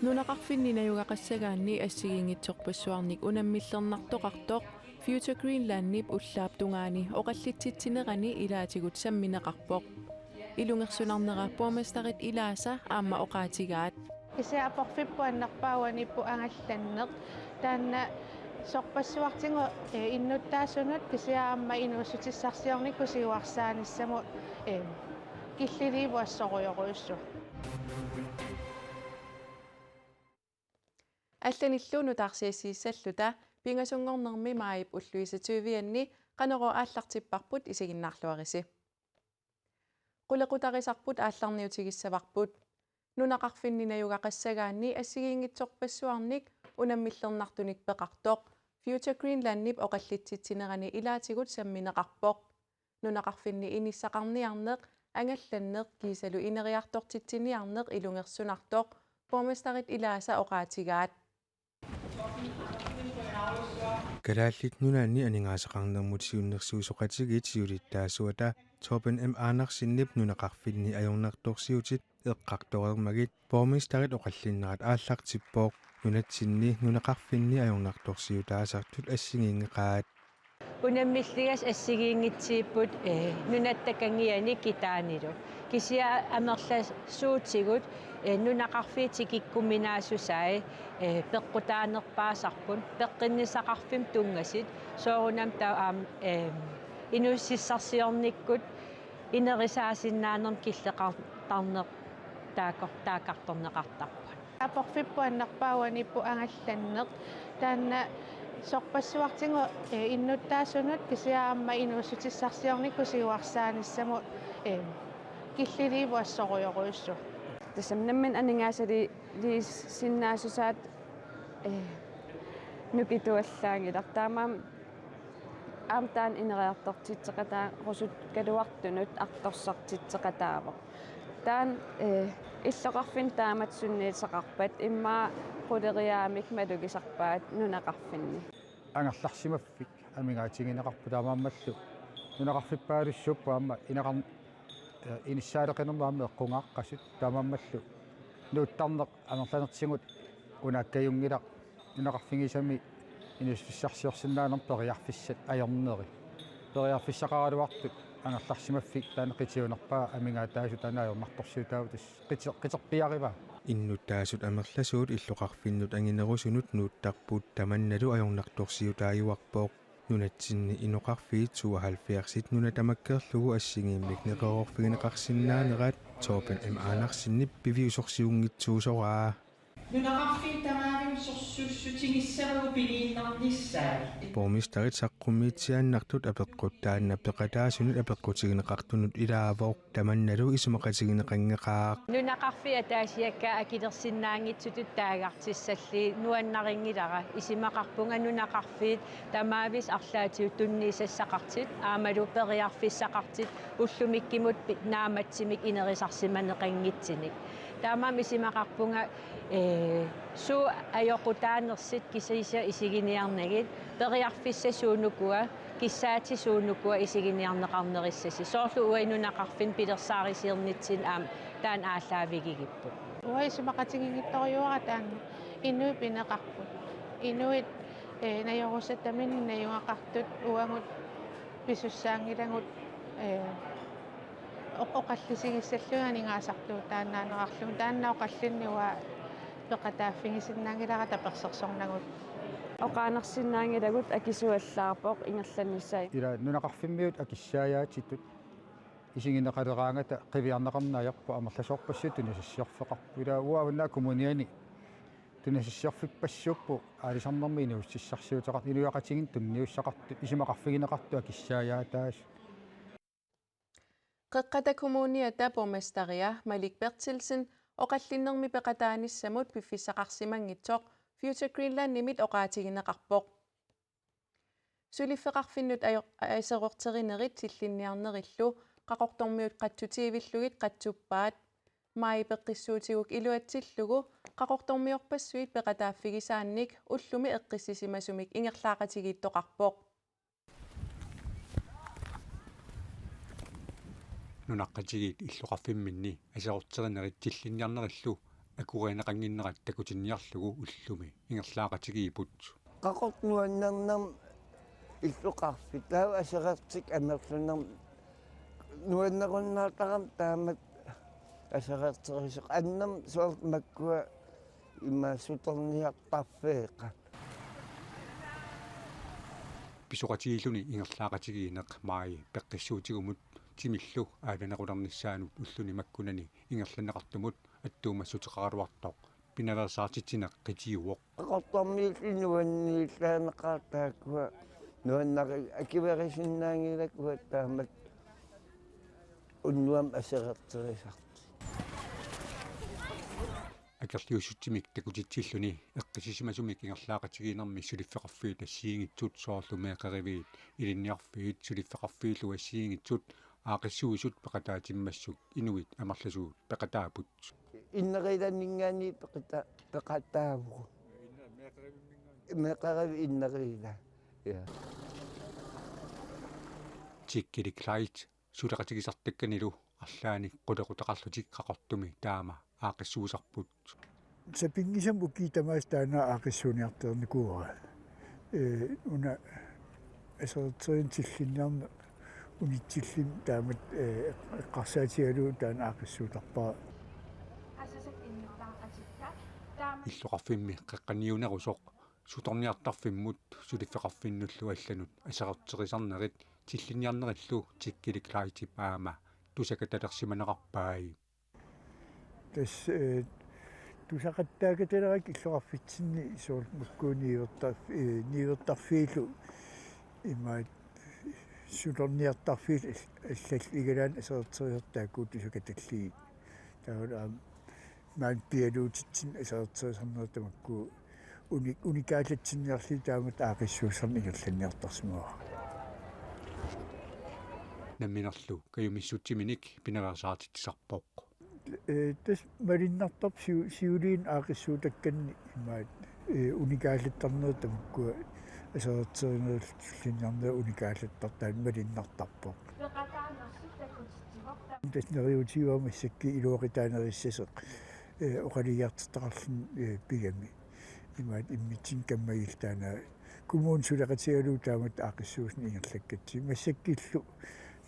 Nunaqarfinninayugaqassagaanni assigingitsorpassuarnik unammillernertoqartoq Future Greenlandnip ullaaptungaani oqallitsitsinерани ilaatigut sammineqarpoq ilungersunarnerappuamastarit ilaasa aamma oqaatigaat кисиапорфиппуаннарпауаниппу ангалланнеқ таанна сорпассуартингу иннуттаасунут кисиаама инуусутиссарсиорникку сигуарсааниссаму киллиливу ассоруйоруйуссу алланиллуну таарсиассииссаллута пингасунгорнерми маип уллуисатуивианни канеро ааллартиппарпут исигиннаарлуариси qulaqutarisarput aallarniutigissavарпут nunaqarfinninayugaqassagaanni assigingitsorpassuarnik unammillernartunik peqartoq Future Greenlandnip oqallitsitsinерани ilaatigut sammineqarpoq nunaqarfinni inissaqarniarneq angallanneq kiisalu ineriartortitsiniarneq ilungersunartoq borgmestarit ilaasa oqaatigaat Kadaallit nunaanni aningaasaqarnermut siunnersuusoqatigit siulittaasuata Torben M. Andersinnip nunaqarfinni ajornertorsiutit eqqartorermagit borgmestarit oqallinnerat aallartippoq nunatsinni nunaqarfinni ajornertorsiutaasartut assingiingeqaat унаммиллигас ассигиингитсииппут нунаттакангиани китааниlu кисиа амерлассуутигут нунақарфиитикиккуминаасусаи пеққутаанерпаасарпун пеққиннисақарфим тунгасит соорунам таа инуссиссарсиорниккут инерисаасиннаанерм киллеқартарнеқ таакарторнеқартарпут апорфиппуаннарпауаниппу ангалланнеқ таанна сорпассуартингу иннуттаасунут кисиаама инуусутиссарсиорникку сигуарсааниссаму киллиливу ассоруйоруйуссу тасамнаммин анингаасали лииссиннаасусаат нукитуаллаагилар таамаам аамтаан инериартортитсеқатаа русут калуартунут арторсартитсеқатаавоқ таан иллоқарфин тааматсунниисақарпат иммаа quleriaamik malukisarpaat nunaqarfinni ангерларсимаффик амигаатигинеқарпу таамааммаллу нунақарфиппаалуссууппу аама инеқар иниссаалеқинермаама эққунгааққасут таамааммаллу нууттарнеқ амерланертигут унааккаюнгилақ нунақарфигисами инуссиссарсиорсинаанер периарфиссат аёрнери периарфиссақаралуартут ангерларсимаффик таанеқитиунерпаа амигаатаасу танаажорнарторсиутаавутас қитерпиарива иннуттаасут амерласуут иллоқарфиннут ангинерусунут нууттарпут таманналу ajornartorsiutaayuarpooq nunatsinni inoqarfiit 72 nuna tamakkeerlugu assingimlik neqerorfigineqarsinnaanerat Torben M. Andersinnip piviusorsiungitsuusoraa nunaqarfin tamaavim sorsussutingissarugu piliinnernissaat borgmestarit saqqummiitsiaannartut apeqquttaanna peqataasunut apeqqutigineqartunut ilaavoq tamannalu isumaqatigineqangeqaaq нунақарфи атаасиакка акилерсиннаангитсутут таагарсиссалли нуаннарингилара исимақарпунга нунақарфиит тамаавис арлаатиу тунниисассақартит аамалу периарфиссақартит уллумиккимут нааматсимик инерисарсиманеқангитсиник таамаам исимақарпунга суу аёқутаанерсит кисиса исигиниарнагит периарфиссасуунукуа киссаатисуунукуа исигиниарнеқарнериссаси соорлу уайнунақарфин пилерсаарисиернитсин аам таан ааллаавигигиппут уайсимақатигигитторюара таан инуи пинеқарпут инуит наёрусаттамин наюнгақартут уангут писуссаангилагут оқаллисигиссаллуганигаасарлуу тааннаанеқарлу тааннаоқаллинниуа пеқатааффигисиннаангилара таперсерсорнагут оқаанерсиннаангилагут акисуаллаарпоқ ингерланниссай ила нунақарфиммиут акиссааяатиттут исигинеқалераангата қивиарнеқарнааяқпу амерласоорпассут тунисиссиорфеқарпу ила уаавна коммуниани тунисиссиорфиппассууппу аалисарнэрми инуussissarsiutеқар илуяқатигин тунниуссақарту исимақарфигинеқарту акиссааяатаас qeqqata kommuniata borgmestaria Malik Bertelsen oqallinnermi peqataanissamut piffissaqarsimangitsoq Future Greenland nimit oqaatigineqarpoq suliffeqarfinnut aiserorterinerit tillinniarnerillu qaqortormiut qattutiivillugit qatsuppaat mai peqqissuutiguk iluatsillugu qaqortormiorpassuit peqataaffigisaannik ullumi eqqissisimasumik ingerlaaqatigiittoqarpoq nunaqqatigit illuqarfimminni aserorterinnerit tillinniarnerillu акуриинеқангиннерат такутинниарлугу уллуми ингерлаақатигиипут qaqornuannarnam illuqarfi taa aserertik amerlunarm nuannerunnaartaram taamat asererteriseq annam soort makkua immaassutorniartarfeeqa писоқатигиллуни ингерлаақатигиинеқ маи пеққиссуутигумут тимиллу ааланеқулернissaanут уллуни маккунани ингерланеқартумут аттуумассутеқаруартоқ пиналерсаартитинеқ қитиуоқ qaqortormiillunuanniillaanеқартааккуа nuannari akiverisinnaagilakkua taamat unnuam asererterisart акерлиуссутсимик такутитсиллуни эққисисимасумик ингерлаақатигиинерми сулиффеқарфиит ассиингитсут соорлумеэқаривиит илинниарфиит сулиффеқарфииллу ассиингитсут аақиссуисут пеқатаатиммассук инуит амарласуут пеқатаапут иннериланнингаани пеқатааву меқарави иннерила я тиккиликлайт сулеқатигисартакканилу арлаани қулеқутеқарлутик қақортуми таама аақиссуусарпут сапингисам укитамаас таана аақиссуниартерникуара уна асертеринтиллиннарна унитсиллим таамат эққарсаатигалу таана аақиссуутарпаа иллоқарфимми қеққаниунерусоқ суторниартарфиммут сулиффеқарфиннуллу алланут асертерисарнерит тиллинниарнериллу тиккиликлайтип аама тусакаталерсиманеқарпаи тас тусақаттаакателерак иллоқарфитсинни исуул маккуниивертарфиилу имаат суторниартарфиил аллал игалаан асертерисертааккуу тусакаталлигит таавала маан пиалуутитсин асертерисарнертамаккуу уникаалатсинниарли таамат аақиссуусарни игалланниартарсимуа намминерлу каюмиссутсиминик пинаверсаартитсарпоқ тас малиннартарп сиулиин аақиссуутакканни имаат уникаалаттарнертамаккуа асертеринерлиннарнера уникаалаттартаан малиннартарпоқ тас нериутивама сакки илуоқитаанериссасеқ оқалиартартарлин пигами имаат иммитсин каммагилтаана кумуун сулеқатигалуу таамат аақиссуусни ингерлаккатси массаккиллу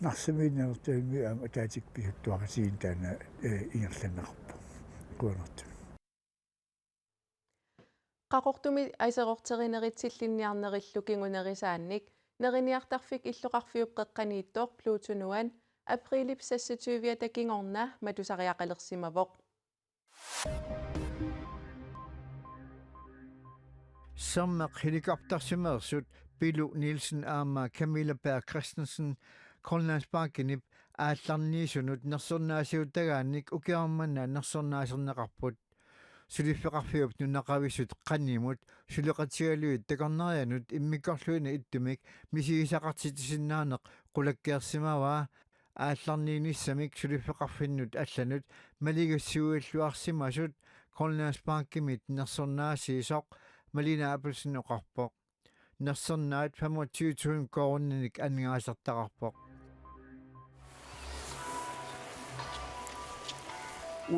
нарсамииннертаами аама таатик писуттуақасиин таана ингерланнеқарпу куанерт qaqortumi aiserorterineritillinniarnerillu kingunerisaannik neriniartarfik illoqarfiup qeqqaniittoor pluutunuan априлип сассатуивиата кингорна матусариақалерсимавоқ Sammaq helikoptersimmersut Pilu Nielsen aama Camilla Berg Christensen Grønlandsbankenip aallarniisunut nersornaasiuttagaannik ukiarmanna nersornaaserneqarput sulifeqarfiup nunaqavissut qannimut suleqatigaluit takornerianut immikkorluina ittumik misigisaqartitisinnaarneq qulakkiarsimavaa aallarniinissamik sulifeqarfinnut allanut maligassuulluarsimasut Grønlandsbankimit nersornaasiisoq Malina Appelsen oqarpoq nersornaat 25.000 korunnik angaasartaqarpoq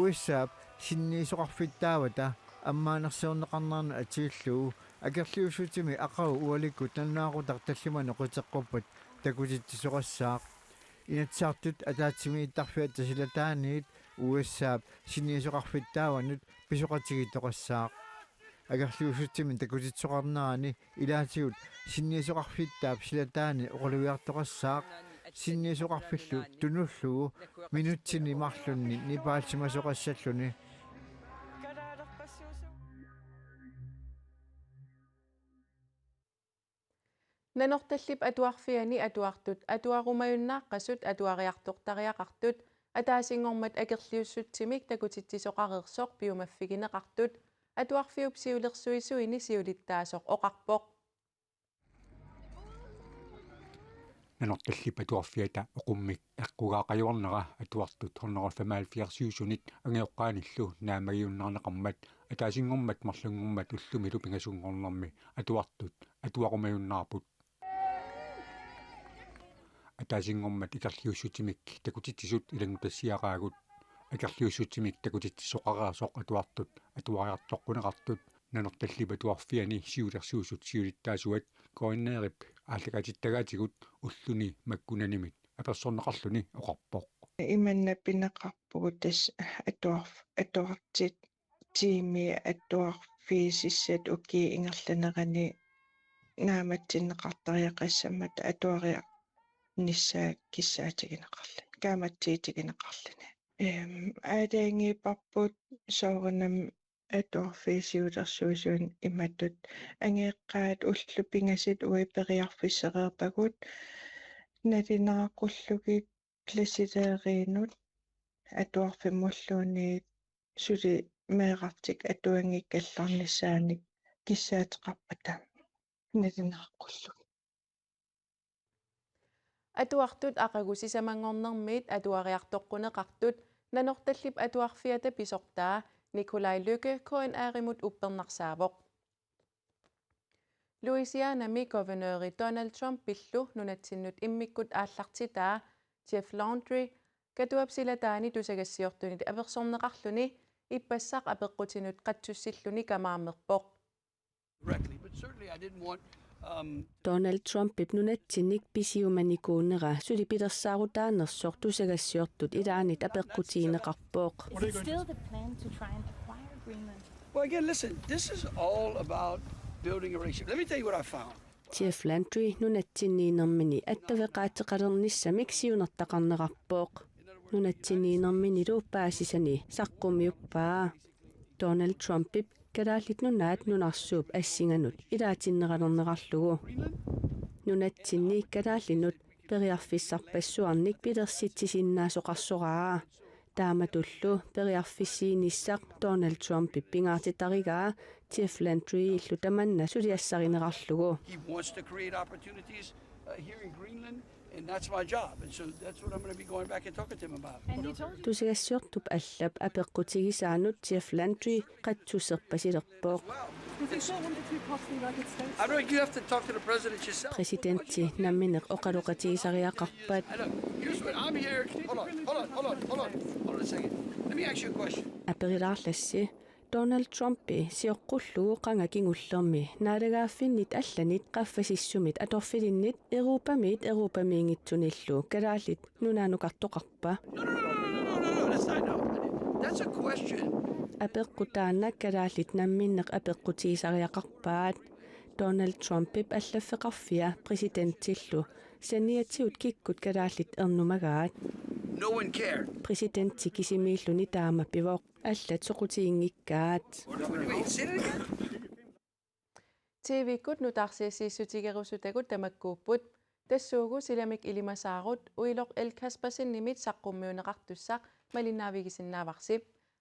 USA sinniisoqarfittaavata аммаанерсиорнеқарнаарна атииллуу акерлиуссутими ақау уаликкут наннаақутар таллимано қутеққуппут такутитсоқассаақ инатсаартут атаатсими иттарфиат тасилатааниит USA sinniisoqarfittaаванут писоқатигиттоқассаақ акерлиуссутими такутитсоқарнерани илаатигут sinniisoqarfittaап силатаани оқалуиартоқассаақ sinniisoqarfillu tunulluu minutсини марлунни нипаалсимасоқассаллуни нанорталлип атуарфиани атуартут атуарумаюннааққасут атуариартортариақартут атаасингормат акерлиуссутсимик такутитсисоқарерсоқ пиумаффигинеқартут атуарфиуп сиулерсуисуини сиулиттаасоқ оқарпоқ нанорталлип атуарфиата оқуммик аққугаақаюарнера атуартут 175 ангеоққааниллу наамагиуннарнеқармат атаасингормат марлунгормат уллумилу пингасунгорнэрми атуартут атуарумаюннаарпут атаасингормат икарлиуссутимик такутитсисут илангутассиақаагут акерлиуссутсимик такутитсоқараасоқ атуартут атуариартоққунеқартут нанерталлипа туарфиани сиулерсуусут сиулиттаасуат коиннеерип ааллакатиттагаатигут уллуни маккунанимит аперсорнеқарлуни оқарпоқ иманна пинеқарпугу тас атуартит тими атуарфиисиссат уки ингерланерани нааматсиннеқартариақассаммата атуариа ниссаа киссаатигинеқарлу кааматсиитигинеқарлуни аалаангиипарпут соорнам атуарфиисиулерсуусуун иматтут ангеэққаат уллу пингасит уипериарфиссереерпагут налинеқаққуллугит классилееринут атуарфиммуллууни сули меэқартик атуангиккалларниссааник киссаатеқарпата налинеқаққуллуг атуартут ақагусисамангорнэрмиит атуариартоққунеқартут нанорталлип атуарфиата писортаа Nikolai Lykke KNR-imut uppernarssaavoq. Louisianami gouverneur Donald Trump pillu nunatsinnut immikkut aallartitaa Jeff Landry katuapsilataani tusagassiortunit aversorneqarluni ippassaq apeqqutinut qatsussilluni kamaamerpoq. Donald Trumpit nunatsinnik pisiumanikuunera suli pilersaaruttaanersoq tusagassiortut ilaanit apeqqutiineqarpooq. Well, again, listen, this is all about building a relationship. Let me tell you what I found. Jeff Landry nunatsinniinermini attavaqaatiqalernissamik siunertaqarnerarpooq. Nunatsinniinermini luuppaasisani saqqummiuppaa. Donald Trumpip kadaallit nunaat nunarsuup assinganut ilaatinneqalerneqarlugu. Nunatsinni kadaallinut periarfissarpassuarnik pilersitsisinnaasuqarsoraa. Taamatullu periarfissiinissaq Donald Trump pingaartitarigaa Jeff Landry illu tamanna suliassarineqarlugu. He wants to create opportunities here in Greenland, and that's my job. And so that's what I'm going to be going back and talking to him about. Tusigassiortup allap apeqqutigisaanut Jeff Landry qatsuserpasilerpooq. I don't you have to talk to the president yourself. Presidenti nammineq oqaluqatigisariaqarpat. Here's what I'm here. Hold on a second. Let me ask you a question. Aperilaarlassi Donald Trumpi siorqullugu qangakingullermi naalagaafinnit allanit qaffasissumit atorfilinnit Europamiingitsunillu kalaallit nunaanukartoqarpa. No. That's a question. Apeqqutaannak kalaallit namminneq apeqqutigisariaqarpaat. Donald Trumpip allaffeqarfia presidentillu saniatiut kikkut kalaallit ernumagaat. No one cared. Presidentti kisimiilluni taamappivoq allat soqutiingikkaat. Wait, say that again. TV-kut nutarsiassiissutigerusutagut tamakkuupput tassuugu silamik ilimasaarut uiloq elkaspasinimit saqqummiuneqartussaq malinnaavigisinnaavarsi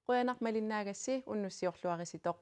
quyanaq malinnaagassi unnussiorluarisitoq.